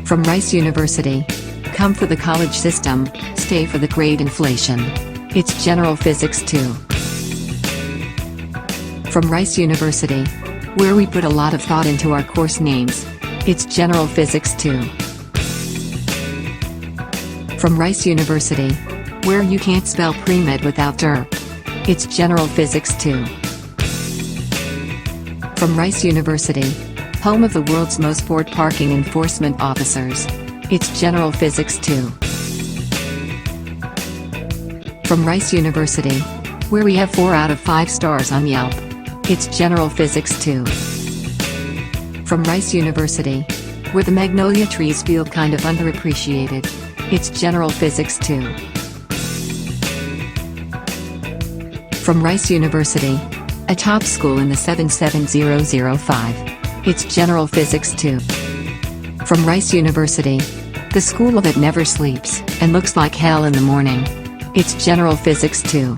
From Rice University. Come for the college system, stay for the grade inflation. It's General Physics 2. From Rice University. Where we put a lot of thought into our course names. It's General Physics 2. From Rice University. Where you can't spell pre-med without derp. It's General Physics 2. From Rice University. Home of the world's most bored parking enforcement officers. It's General Physics 2. From Rice University. Where we have 4 out of 5 stars on Yelp. It's General Physics 2. From Rice University. Where the magnolia trees feel kind of underappreciated. It's General Physics 2. From Rice University. A top school in the 77005. It's General Physics 2. From Rice University. The school that never sleeps and looks like hell in the morning. It's General Physics 2.